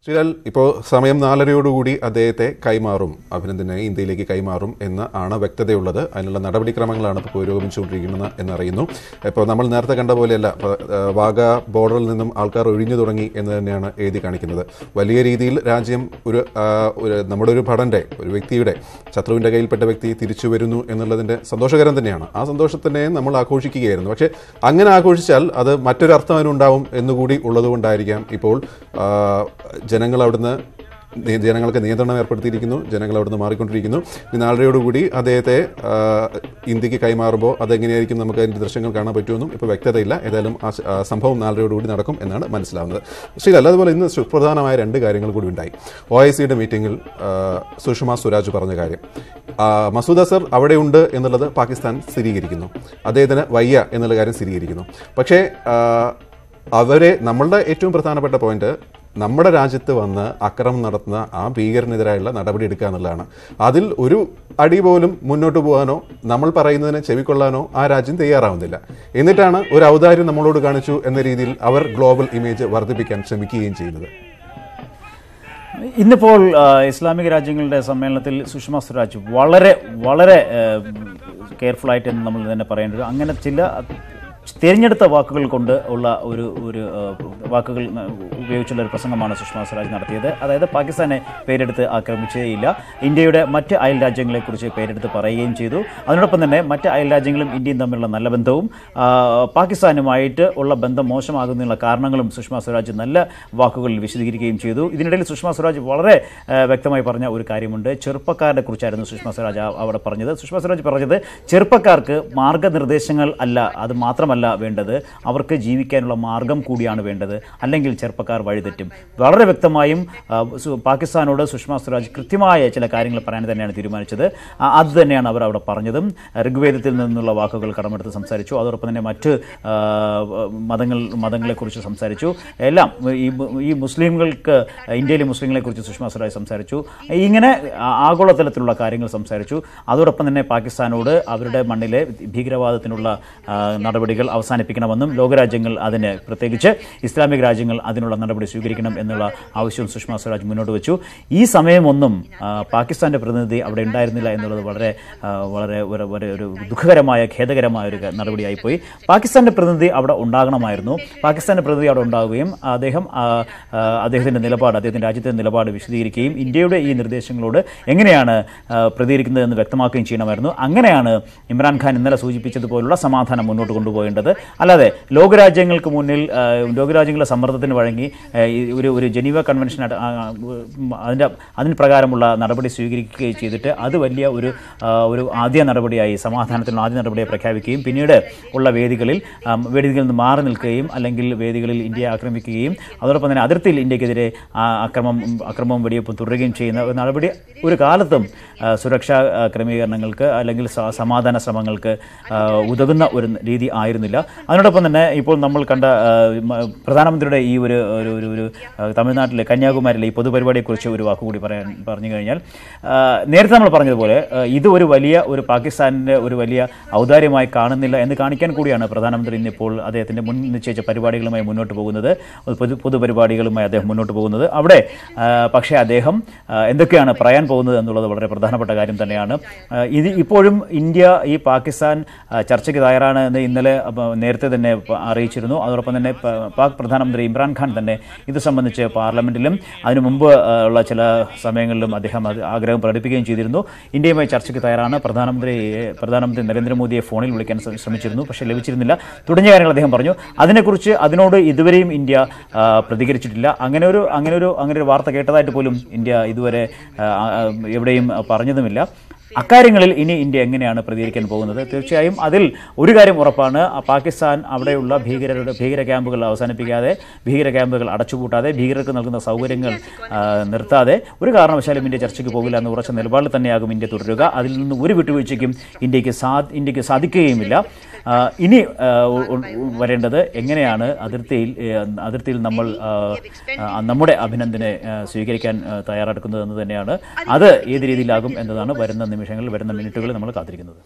ശ്രീലാൽ, ഇപ്പോൾ സമയം 4:30 അദ്ദേഹത്തെ കൈമാറും, അഭിനന്ദനെ ഇന്ത്യയിലേക്ക് കൈമാറും എന്ന് ആണ് വ്യക്തതയുള്ളത്. അതിനുള്ള നടപടിക്രമങ്ങളാണ് ഇപ്പോൾ പുരോഗമിച്ചുകൊണ്ടിരിക്കുന്നത് എന്നറിയുന്നു. ഇപ്പോൾ നമ്മൾ നേരത്തെ കണ്ട പോലെയല്ല, വാഗ ബോർഡറിൽ നിന്നും ആൾക്കാർ ഒഴിഞ്ഞു തുടങ്ങി എന്ന് തന്നെയാണ് എഴുതി കാണിക്കുന്നത്. വലിയ രീതിയിൽ രാജ്യം നമ്മുടെ ഒരു ഭടൻ്റെ, ഒരു വ്യക്തിയുടെ, ശത്രുവിൻ്റെ കയ്യിൽപ്പെട്ട വ്യക്തി തിരിച്ചു വരുന്നു എന്നുള്ളതിൻ്റെ സന്തോഷകരം തന്നെയാണ്. ആ സന്തോഷത്തിനെ നമ്മൾ ആഘോഷിക്കുകയായിരുന്നു. പക്ഷേ അങ്ങനെ ആഘോഷിച്ചാൽ അത് മറ്റൊരർത്ഥം അതിനുണ്ടാവും എന്നുകൂടി ഉള്ളതുകൊണ്ടായിരിക്കാം ഇപ്പോൾ ജനങ്ങൾക്ക് നിയന്ത്രണം ഏർപ്പെടുത്തിയിരിക്കുന്നു. ജനങ്ങൾ അവിടുന്ന് മാറിക്കൊണ്ടിരിക്കുന്നു. ഈ 4:30 അദ്ദേഹത്തെ ഇന്ത്യക്ക് കൈമാറുമ്പോൾ അതെങ്ങനെയായിരിക്കും നമുക്ക് അതിൻ്റെ ദൃശ്യങ്ങൾ കാണാൻ പറ്റുമെന്നും ഇപ്പോൾ വ്യക്തതയില്ല. ഏതായാലും ആ സംഭവം 4:30 നടക്കും എന്നാണ് മനസ്സിലാവുന്നത്. ശ്രീലാൽ, അതുപോലെ ഇന്ന് സുപ്രധാനമായ 2 കാര്യങ്ങൾ കൂടി ഉണ്ടായി. OICയുടെ മീറ്റിംഗിൽ സുഷമ സ്വരാജ് പറഞ്ഞ കാര്യം, മസൂദ് അസർ അവിടെയുണ്ട് എന്നുള്ളത് പാകിസ്ഥാൻ സ്ഥിരീകരിക്കുന്നു, അദ്ദേഹത്തിന് വയ്യ എന്നുള്ള കാര്യം സ്ഥിരീകരിക്കുന്നു. പക്ഷേ നമ്മളുടെ ഏറ്റവും പ്രധാനപ്പെട്ട പോയിന്റ്, നമ്മുടെ രാജ്യത്ത് വന്ന് അക്രമം നടത്തുന്ന ആ ഭീകരനെതിരായുള്ള നടപടി എടുക്കുക എന്നുള്ളതാണ്. അതിൽ ഒരു അടി പോലും മുന്നോട്ട് പോകാനോ നമ്മൾ പറയുന്നതിനെ ചെവിക്കൊള്ളാനോ ആ രാജ്യം തയ്യാറാവുന്നില്ല. എന്നിട്ടാണ് ഒരു ഔദാര്യം നമ്മളോട് കാണിച്ചു എന്ന രീതിയിൽ അവർ ഗ്ലോബൽ ഇമേജ് വർദ്ധിപ്പിക്കാൻ ശ്രമിക്കുകയും ചെയ്യുന്നത്. ഇന്നിപ്പോൾ ഇസ്ലാമിക രാജ്യങ്ങളുടെ സമ്മേളനത്തിൽ സുഷമ സ്വരാജ് വളരെ വളരെ കെയർഫുള്ളായിട്ട് നമ്മൾ തന്നെ പറയേണ്ടത്, അങ്ങനെ ചില തിരഞ്ഞെടുത്ത വാക്കുകൾ കൊണ്ട് ഉള്ള ഒരു വാക്കുകൾ ഉപയോഗിച്ചുള്ള ഒരു പ്രസംഗമാണ് സുഷമ സ്വരാജ് നടത്തിയത്. അതായത് പാകിസ്ഥാനെ പേരെടുത്ത് ആക്രമിച്ചേയില്ല, ഇന്ത്യയുടെ മറ്റ് അയൽ രാജ്യങ്ങളെക്കുറിച്ച് പേരെടുത്ത് പറയുകയും ചെയ്തു. അതിനോടൊപ്പം തന്നെ മറ്റ് അയൽ രാജ്യങ്ങളും ഇന്ത്യയും തമ്മിലുള്ള നല്ല ബന്ധവും പാകിസ്ഥാനുമായിട്ട് ഉള്ള ബന്ധം മോശമാകുന്നതിനുള്ള കാരണങ്ങളും സുഷമ സ്വരാജ് നല്ല വാക്കുകളിൽ വിശദീകരിക്കുകയും ചെയ്തു. ഇതിനിടയിൽ സുഷമ സ്വരാജ് വളരെ വ്യക്തമായി പറഞ്ഞ ഒരു കാര്യമുണ്ട്. ചെറുപ്പക്കാരെ കുറിച്ചായിരുന്നു സുഷമ സ്വരാജ് അവിടെ പറഞ്ഞത്. സുഷമ സ്വരാജ് പറഞ്ഞത്, ചെറുപ്പക്കാർക്ക് മാർഗനിർദ്ദേശങ്ങൾ അല്ല, അത് മാത്രമല്ല വേണ്ടത്, അവർക്ക് ജീവിക്കാനുള്ള മാർഗം കൂടിയാണ് വേണ്ടത്, അല്ലെങ്കിൽ ചെറുപ്പക്കാർ വഴിതെറ്റും. വളരെ വ്യക്തമായും പാകിസ്ഥാനോട് സുഷമ സ്വരാജ് കൃത്യമായ ചില കാര്യങ്ങൾ പറയാൻ തന്നെയാണ് തീരുമാനിച്ചത്. അത് തന്നെയാണ് അവർ അവിടെ പറഞ്ഞതും. ഋഗ്വേദത്തിൽ നിന്നുള്ള വാക്കുകൾ കടമെടുത്ത് സംസാരിച്ചു. അതോടൊപ്പം തന്നെ മറ്റ് മതങ്ങളെക്കുറിച്ച് സംസാരിച്ചു. എല്ലാം ഈ മുസ്ലിങ്ങൾക്ക്, ഇന്ത്യയിലെ മുസ്ലിങ്ങളെക്കുറിച്ച് സുഷമ സ്വരാജ് സംസാരിച്ചു. ഇങ്ങനെ ആഗോളതലത്തിലുള്ള കാര്യങ്ങൾ സംസാരിച്ചു. അതോടൊപ്പം തന്നെ പാകിസ്ഥാനോട് അവരുടെ മണ്ണിലെ ഭീകരവാദത്തിനുള്ള നടപടികൾ അവസാനിപ്പിക്കണമെന്നും ലോകരാജ്യങ്ങൾ അതിന്, പ്രത്യേകിച്ച് ഇസ്ലാമിക രാജ്യങ്ങൾ അതിനുള്ള നടപടി സ്വീകരിക്കണം എന്നുള്ള ആവശ്യവും സുഷമ സ്വരാജ് മുന്നോട്ട് വെച്ചു. ഈ സമയമൊന്നും പാകിസ്ഥാന്റെ പ്രതിനിധി അവിടെ ഉണ്ടായിരുന്നില്ല എന്നുള്ളത് വളരെ വളരെ ഒരു ദുഃഖകരമായ, ഖേദകരമായ ഒരു നടപടിയായിപ്പോയി. പാകിസ്ഥാന്റെ പ്രതിനിധി അവിടെ ഉണ്ടാകണമായിരുന്നു. പാകിസ്ഥാന്റെ പ്രതിനിധി അവിടെ ഉണ്ടാവുകയും അദ്ദേഹത്തിന്റെ നിലപാട്, അദ്ദേഹത്തിന്റെ രാജ്യത്തിന്റെ നിലപാട് വിശദീകരിക്കുകയും ഇന്ത്യയുടെ ഈ നിർദ്ദേശങ്ങളോട് എങ്ങനെയാണ് പ്രതികരിക്കുന്നതെന്ന് വ്യക്തമാക്കുകയും ചെയ്യണമായിരുന്നു. അങ്ങനെയാണ് ഇമ്രാൻഖാൻ ഇന്നലെ സൂചിപ്പിച്ചതുപോലുള്ള സമാധാനം മുന്നോട്ട് കൊണ്ടുപോകേണ്ടത്. അല്ലാതെ ലോകരാജ്യങ്ങൾക്ക് മുന്നിൽ, ലോകരാജ്യങ്ങളുടെ സമ്മർദ്ദത്തിന് വഴങ്ങി ഒരു ജനീവ കൺവെൻഷൻ അതിന് പ്രകാരമുള്ള നടപടി സ്വീകരിക്കുകയും ചെയ്തിട്ട് അത് വലിയ ഒരു ആദ്യ നടപടിയായി, സമാധാനത്തിനുള്ള ആദ്യ നടപടിയായി പ്രഖ്യാപിക്കുകയും പിന്നീട് ഉള്ള വേദികളിൽ നിന്ന് മാറി നിൽക്കുകയും അല്ലെങ്കിൽ വേദികളിൽ ഇന്ത്യയെ ആക്രമിക്കുകയും അതോടൊപ്പം തന്നെ അതിർത്തിയിൽ ഇന്ത്യക്കെതിരെ അക്രമവും വെടിവെപ്പും തുടരുകയും ചെയ്യുന്ന ഒരു നടപടി ഒരു കാലത്തും സുരക്ഷാ ക്രമീകരണങ്ങൾക്ക് അല്ലെങ്കിൽ സമാധാന ശ്രമങ്ങൾക്ക് ഉതകുന്ന ഒരു രീതി ആയിരുന്നില്ല. അതിനോടൊപ്പം തന്നെ ഇപ്പോൾ നമ്മൾ കണ്ട പ്രധാനമന്ത്രിയുടെ ഈ ഒരു തമിഴ്നാട്ടിലെ കന്യാകുമാരിയിലെ ഈ പൊതുപരിപാടിയെക്കുറിച്ച് ഒരു വാക്കുകൂടി പറഞ്ഞു കഴിഞ്ഞാൽ, നേരത്തെ നമ്മൾ പറഞ്ഞതുപോലെ ഇത് ഒരു പാകിസ്ഥാനിൻ്റെ ഒരു വലിയ ഔദാര്യമായി കാണുന്നില്ല എന്ന് കാണിക്കാൻ കൂടിയാണ് പ്രധാനമന്ത്രി ഇന്നിപ്പോൾ അദ്ദേഹത്തിൻ്റെ മുൻ നിശ്ചയിച്ച പരിപാടികളുമായി മുന്നോട്ട് പോകുന്നത്, പൊതുപരിപാടികളുമായി അദ്ദേഹം മുന്നോട്ട് പോകുന്നത്. അവിടെ പക്ഷേ അദ്ദേഹം എന്തൊക്കെയാണ് പറയാൻ പോകുന്നത് എന്നുള്ളത് വളരെ പ്രധാനപ്പെട്ട കാര്യം തന്നെയാണ്. ഇപ്പോഴും ഇന്ത്യ ഈ പാകിസ്ഥാൻ ചർച്ചയ്ക്ക് തയ്യാറാണ് എന്ന് ഇന്നലെ നേരത്തെ തന്നെ അറിയിച്ചിരുന്നു. അതോടൊപ്പം തന്നെ പാക് പ്രധാനമന്ത്രി ഇമ്രാൻഖാൻ തന്നെ ഇത് സംബന്ധിച്ച് പാർലമെന്റിലും അതിനു മുമ്പ് ഉള്ള ചില സമയങ്ങളിലും അദ്ദേഹം ആഗ്രഹം പ്രകടിപ്പിക്കുകയും ചെയ്തിരുന്നു. ഇന്ത്യയുമായി ചർച്ചയ്ക്ക് തയ്യാറാണ്. പ്രധാനമന്ത്രി നരേന്ദ്രമോദിയെ ഫോണിൽ വിളിക്കാൻ ശ്രമിച്ചിരുന്നു, പക്ഷേ ലഭിച്ചിരുന്നില്ല. തുടങ്ങിയ കാര്യങ്ങൾ അദ്ദേഹം പറഞ്ഞു. അതിനോട് ഇതുവരെയും ഇന്ത്യ പ്രതികരിച്ചിട്ടില്ല. അങ്ങനെ ഒരു വാർത്ത കേട്ടതായിട്ട് പോലും ഇന്ത്യ ഇതുവരെ എവിടെയും പറഞ്ഞതുമില്ല. അക്കാര്യങ്ങളിൽ ഇനി ഇന്ത്യ എങ്ങനെയാണ് പ്രതികരിക്കാൻ പോകുന്നത്? തീർച്ചയായും അതിൽ ഒരു കാര്യം ഉറപ്പാണ്, പാകിസ്ഥാൻ അവിടെയുള്ള ഭീകര ക്യാമ്പുകൾ അവസാനിപ്പിക്കാതെ, ഭീകര ക്യാമ്പുകൾ അടച്ചുപൂട്ടാതെ, ഭീകരർക്ക് നൽകുന്ന സൗകര്യങ്ങൾ നിർത്താതെ ഒരു കാരണവശാലും ഇന്ത്യ ചർച്ചയ്ക്ക് പോകില്ല എന്ന ഉറച്ച നിലപാടിൽ തന്നെയാകും ഇന്ത്യ തുടരുക. അതിൽ നിന്ന് ഒരു വിട്ടുവീഴ്ചയ്ക്കും ഇന്ത്യക്ക് സാധിക്കുകയുമില്ല. ഇനി വരേണ്ടത് എങ്ങനെയാണ് അതിർത്തിയിൽ നമ്മൾ നമ്മുടെ അഭിനന്ദനെ സ്വീകരിക്കാൻ തയ്യാറെടുക്കുന്നത് എന്ന് തന്നെയാണ്. അത് ഏത് രീതിയിലാകും എന്നതാണ് വരുന്ന നിമിഷങ്ങളിൽ, വരുന്ന മിനിറ്റുകളിൽ നമ്മൾ കാത്തിരിക്കുന്നത്.